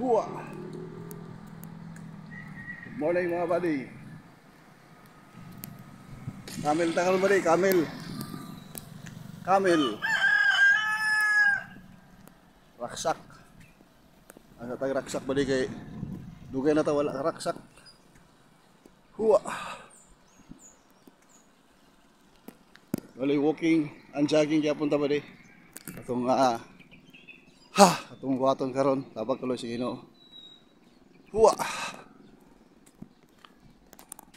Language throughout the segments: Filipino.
Huwa. Good morning mga buddy. Camel takal buddy, camel. Camel. Raksak. Asa tag raksak buddy kay dugay na ta wala raksak. Huwa. Wala walking and jogging gyapon ta buddy. Atong atong buhaton karon tabag tuloy si Ginoo. Huwa.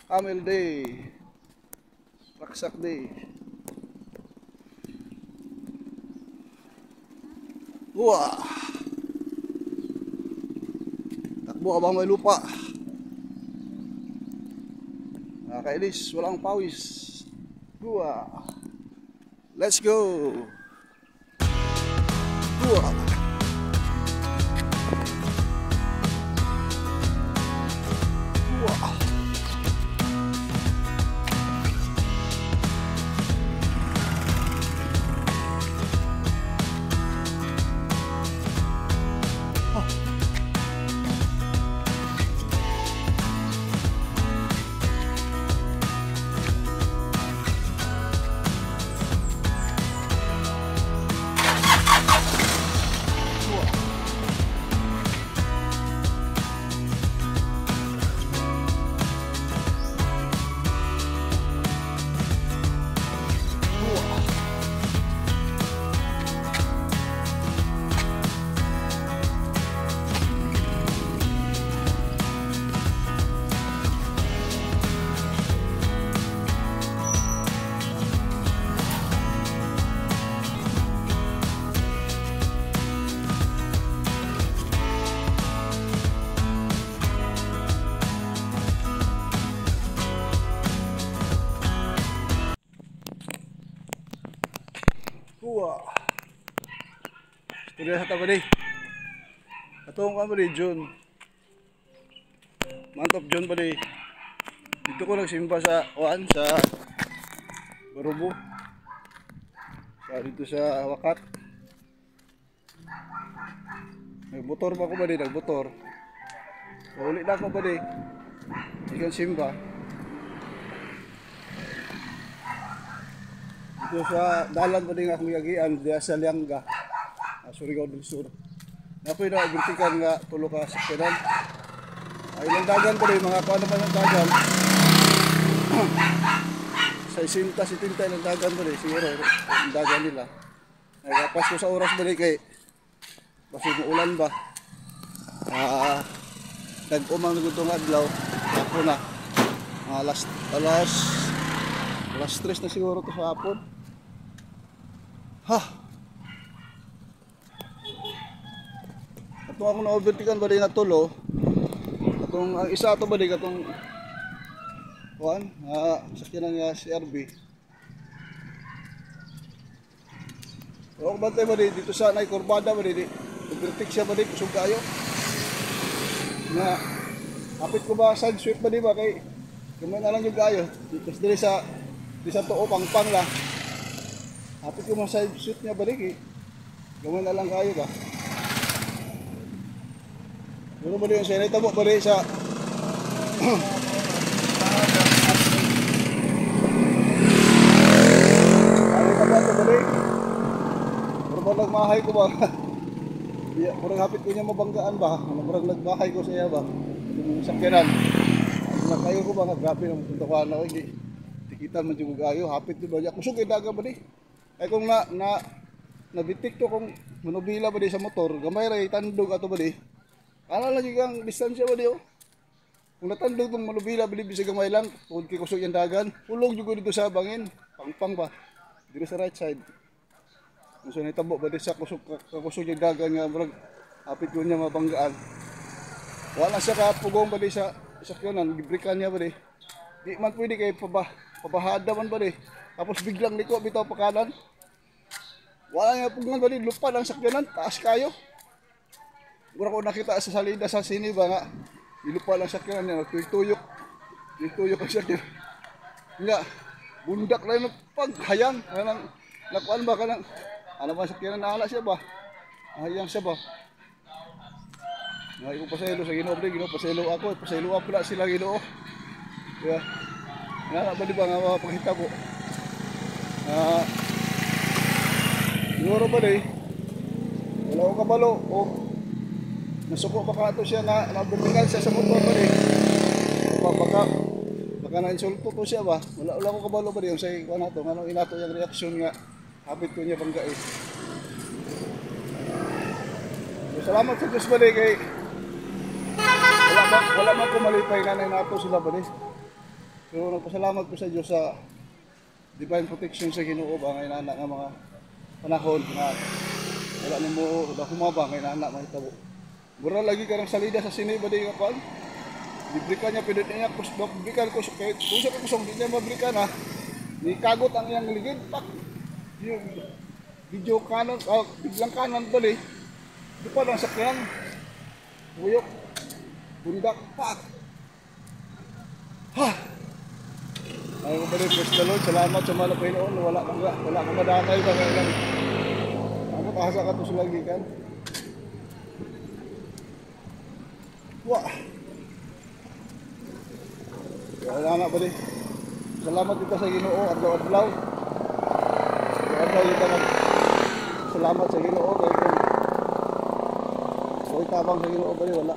Camel day. Raksak day. Huwa. Takbo ka bang may lupa? Nakakailis, walang pawis. Huwa. Let's go. Huwa. Huwa. Tuloy sa taba di. Atong ka ba di, June. Month of June ba di. Dito ko nagsimba sa sa Barubo. Dito sa Wakat. Nagmotor pa ko ba di, nagmotor. Ulit na ako ba di. Ikan simba. Ito sa dalan pa din akong yagian diya sa Lianga, Surigao del Sur. Napoy na vertical nga tulo ka sakyanan. Ay ilang dagan pa din mga paano pa ng dagan. Sa 60-70 ilang dagan pa din siguro ang dagan nila. Nagapas ko sa oras ba din kay kasi ulan ba. Nag-umang nagutong adlaw. Ako na. Alas 3 na siguro to sa hapon. Atong ako na-overtikan ba din na tulo. Atong ang isa to ba din katong sakyanan nga CRB. O bantay ba din dito sa nay kurbada ba din. Overtake siya ba din kusog kayo. Na apit ko ba side sweep ba din ba kay gamay na lang yung kayo. Dito sa tuo pangpang la. Apit ko mo side sweep niya ba din. Gamay na lang kayo ba. Ano ba din siya itabo ba din sa ano ka ba ito ba din? Murag nagmahay ko ba? Murag hapit ko niya mabanggaan ba? Murag nagmahay ko sa iya ba? Yung sakyanan. Nakayo ko ba nga grabe naman punta ko na hindi. Tikitan man yung gayo hapit di ba? Kusog kay daga ba di? Ay kung nabitik to kung manubila ba di sa motor, gamay ray tandog ato ba di? Ala lang yung distansya ba di oh. Kung natandog tong manubila ba di bisag gamay lang, tungod kay kusog yung dagan, ulog jud dito sa bangin, pangpang ba. Dito sa right side. Kung saan itabo ba di sa kusog yung dagan nga murag hapit ko niya mabanggaan. Wala siya kapugong ba di sa sakyanan, gibrikan niya ba di. Di man pwede kay pabahada man ba di. Tapos biglang liko bitaw pa kanan. Wala nga pugngan ba di, lupa lang sakyanan, taas kayo. Mura ko nakita sa salida sa sini ba nga, ilupa lang sakyanan niya, nagtuyok ang sakyanan. Nga, bundak lang yung paghayang, nakuan ba ka ng, ano ba sakyanan, nahala siya ba? Hayang siya ba? Nga ko pasaylo sa Ginoo bali, Ginoo pasaylo ako, pasaylo ako pala sila Ginoo. Kaya nga ba di ba nga mapakita po. Siguro ba di, wala ko kabalo o nasuko pa ka ito siya na nabumingan siya sa motor ba di. Baka na-insulto to siya ba? Wala ko kabalo ba di yung sa ikuha na ito. Anong inato yung reaksyon nga hapit ko niya bangga eh. So, salamat sa Diyos ba di kay wala man kumalipay nanay nato sila ba di. Pero nagpasalamat ko sa Diyos sa divine protection sa Ginoo ba ngay nana nga mga panahon nga wala nimo humabang ngay nana mahitabo. Mura lagi ka ng salida sa sini ba di nga kwan? Bibrika niya pwede niya bibrikan ko kahit kung siya kusong di niya mabrika na ni kagot ang iyang ligid pak yung video kanon biglang kanan ba di di pa lang sakyan buyok bundak pak ha. Ay ko balik praise the Lord, salamat sa mga Panginoon, wala kang madamay ba ngayon. Ako tahasa ka to sila gikan. Wah. Wala na ba di? Salamat kita sa Ginoo adlaw-adlaw. Adlaw kita salamat sa Ginoo kay so itabang sa Ginoo ba di wala.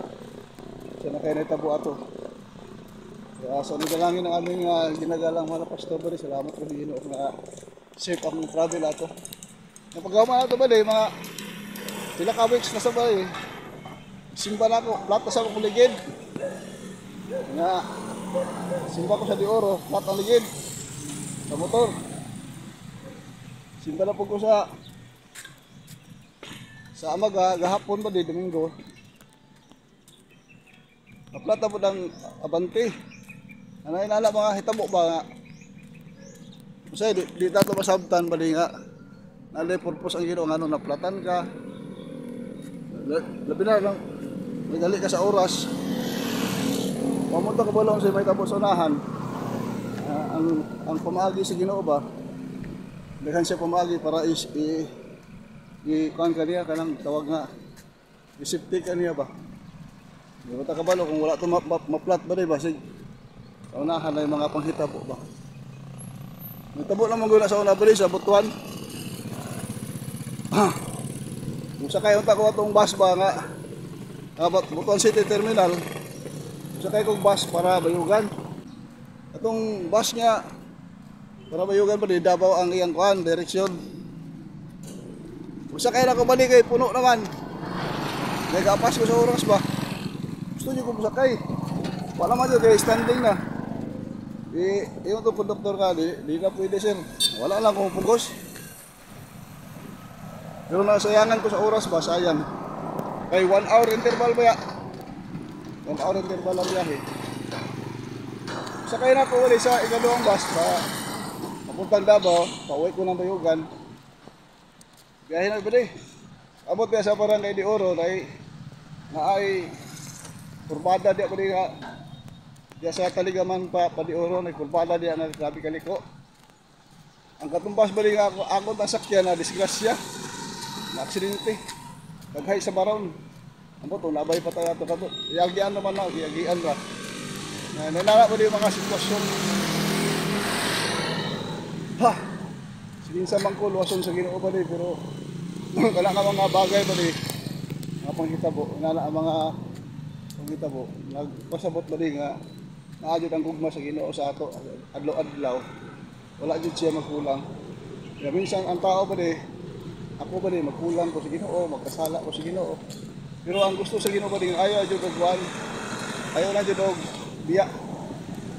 Sa nakay natabo ato. So nigalangin ang aming ginagalang mga pastor ba rin. Salamat ko din na safe ang travel ato. Napagawa na ito ba rin, mga pila ka weeks na sa ba rin. Simba na ako, flat na sa akong ligid. Nga, simba ko sa Di Oro, flat ang ligid. Sa motor. Simba na po ko sa Amaga, gahapon ba rin, Domingo. Na-flat na po ng Abante. Ano inala mga hitabo ba nga? Kasi di tato masabtan bali nga. Nalay purpose ang Ginoo ngano naplatan ka. Labi na lang may dali ka sa oras. Pamunta ka balong sa may tapos unahan. Ang pamaagi sa Ginoo ba? Daghan siya pamaagi para kuan kaniya kanang tawag nga i-safety kaniya ba? Di ba ta kabalo kung wala to maplat ba di ba? Sa unahan na yung mga panghitabo ba? Nagtabo naman gula sa una bali sa Butuan. Kung sakay unta ko atong bus ba nga Butuan City Terminal. Kung sakay kong bus para Bayugan. Atong bus niya para Bayugan pa di Davao ang iyang kuan direksyon. Kung sakay na ko bali kay puno naman. Nagapas ko sa oras ba? Gusto niyo kung sakay. Wala man dyan kay standing na. Yung itong konduktor ka, di na pwede sir. Wala lang kung pugos. Pero nasayangan ko sa oras ba, sayang. Kay 1 hour interval ba ya? 1 hour interval ang biyahe. Sakay na ko wali sa ikaduang bus pa. Papuntang Davao, pauwi ko ng Bayugan. Biyahe na ba di? Abot kaya sa barangay Di Oro, na ay kurbada di ba di nga. Diya sa Taligaman pa Di Oro, nagkurbada diya na grabe kaliko. Ang katumbas bali nga ako nasakyan na disgrasya. Na aksidente. Daghay sa baron. Amo to labay pa tayo to. Iyagian naman na, iyagian ba. Nanala ba di mga sitwasyon. Ha. Sige sa mangko luwason sa Ginoo ba di pero wala ka mga bagay ba di. Mga panghitabo, nala mga panghitabo. Nagpasabot ba di nga naadyo ang gugma sa Ginoo sa ato adlaw-adlaw. Wala jud siya magkulang. Kaya minsan ang tao ba di ako ba di magkulang ko sa Ginoo, magkasala ko sa Ginoo. Pero ang gusto sa Ginoo ba di ayaw jud og buwan. Ayaw lang jud og biya.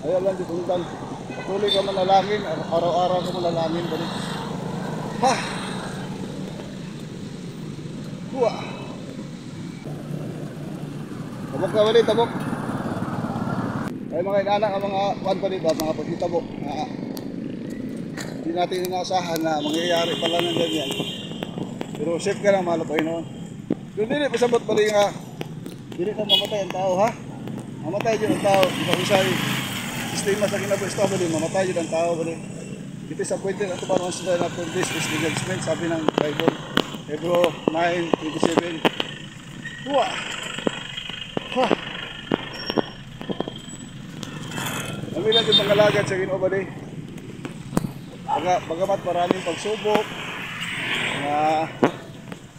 Ayaw lang jud undan. Patuloy ka manalangin, araw-araw ka manalangin ba di. Ha. Kuha. Tabok ka bali, tabok. Ay mga inanak ang mga kuan pa ba, mga paghitabo na hindi natin inaasahan na mangyayari pala ng ganyan. Pero safe ka lang mahal pa noon. Pero dili pasabot pa rin nga dili na mamatay ang tao ha. Mamatay dyan ang tao. Ikaw isa'y sistema sa kinabuhi din, mamatay dyan ang tao. It is appointed at the once that after this is the judgment, sabi ng Bible. Hebrew 9:27. Huwa! Kami lang yung mga lagad sa Ginoo ba di? Bagamat maraming pagsubok na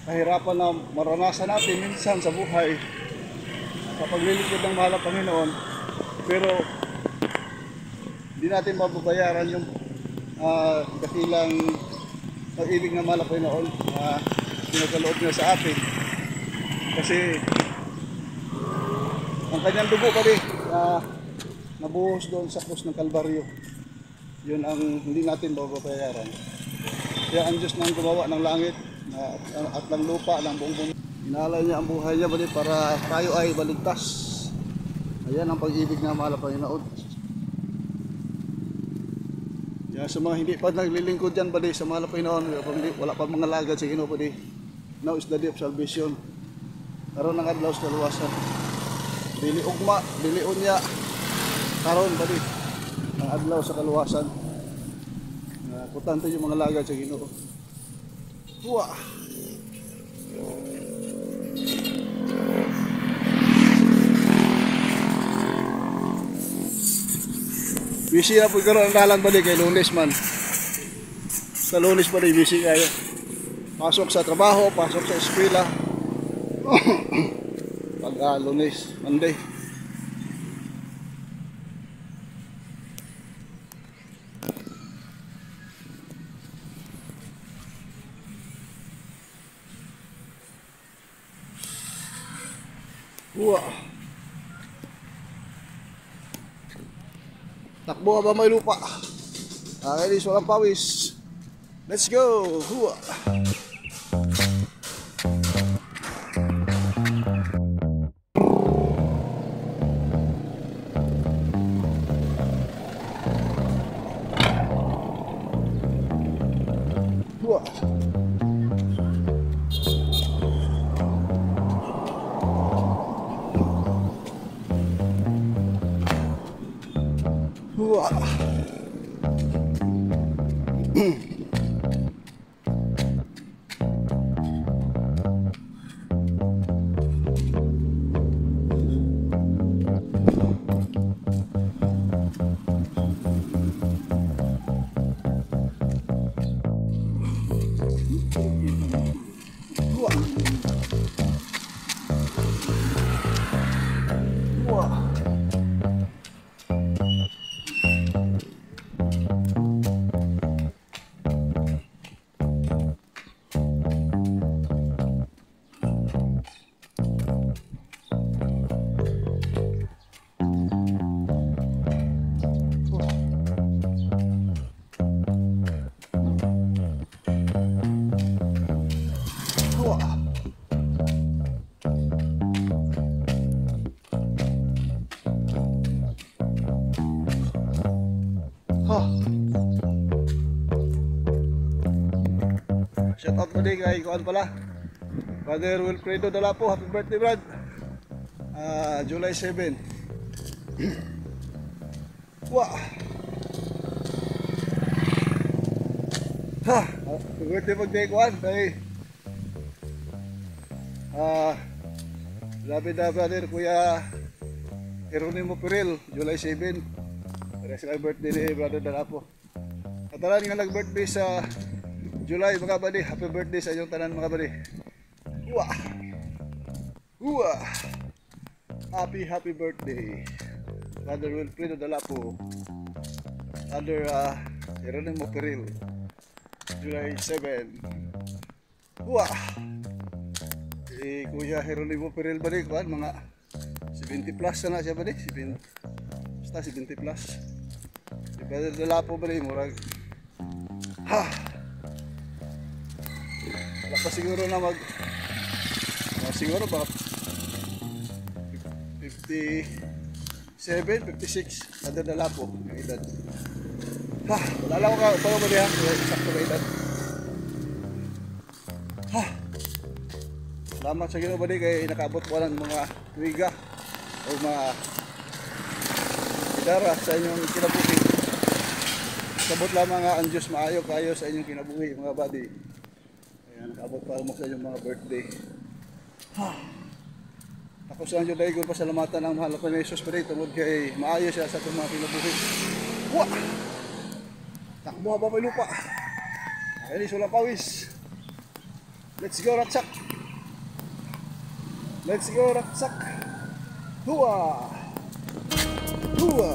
kahirapan na maranasan natin minsan sa buhay sa paglilingkod ng mahal na Panginoon, pero hindi natin mababayaran yung dakilang pag-ibig ng mahal na Panginoon na pinagkaloob niya sa atin. Kasi ang kanyang dugo pa rin nabuhos doon sa krus ng Kalbaryo, yun ang hindi natin mababayaran. Kaya ang Diyos nang gumawa ng langit at ng lupa, ng buong mundo, inalay niya ang buhay niya para tayo ay baligtas. Ayan ang pag-ibig ng mahal na Panginoon. Kaya sa mga hindi pa naglilingkod dyan sa mahal na Panginoon, wala pa mga lagad sa Ginoo now is the day of salvation. Karon ng adlaw sa kaluwasan. Dili ugma, dili unya. Karon ng adlaw sa kaluwasan. Importante yung mga lagad sa Ginoo. Huwa. Busy na po karon ang dalan kay Lunes man. Sa Lunes busy kayo. Pasok sa trabaho, pasok sa eskwela. Pag Lunes, Monday. Wow. Takbo ba may lupa? Kainis walang pawis. Let's go! Huwa! Huwa! Huwa! Shout out po din kay Kuan pala, Brother Wilfredo Dalapo. Happy birthday, Brad. July 7. Wah. Happy birthday po kay Kuan. Grabe na, brother, Kuya Jeronimo Peril, July 7. Para sa birthday ni Brother Dalapo. Katalan nga nag-birthday sa July, mga buddy. Happy birthday sa inyong tanan, mga buddy. Wah! Wah! Happy birthday, Brother Wilfredo Dalapo, Brother Jeronimo Peril, July 7. Wah! Kuya Jeronimo Peril, buddy, mga 70 plus na siya, buddy. Basta 70 plus. Si Brother Dalapo, buddy, murag wala pa siguro na siguro ba 57, 56 Brother Dalapo ang edad. Wala lang ako pa ba diyan, sakto ba edad. Salamat sa Ginoo, buddy, kay nakaabot ko ng mga tuiga o mga idara sa inyong kinabuhi. Sabot lamang nga ang Diyos maayo kayo sa inyong kinabuhi, mga buddy. Ayan, nakaabot pa mo sa inyong mga birthday. Ako sa Anjo Daigor, pasalamatan ang mahal ko ni Jesus pa rin. Tungod kay maayo siya sa itong mga kinabuhi. Wah! Takbo ba may lupa? Ay, sulang pawis. Let's go, Ratsak! Let's go, Ratsak! Hua! Hua!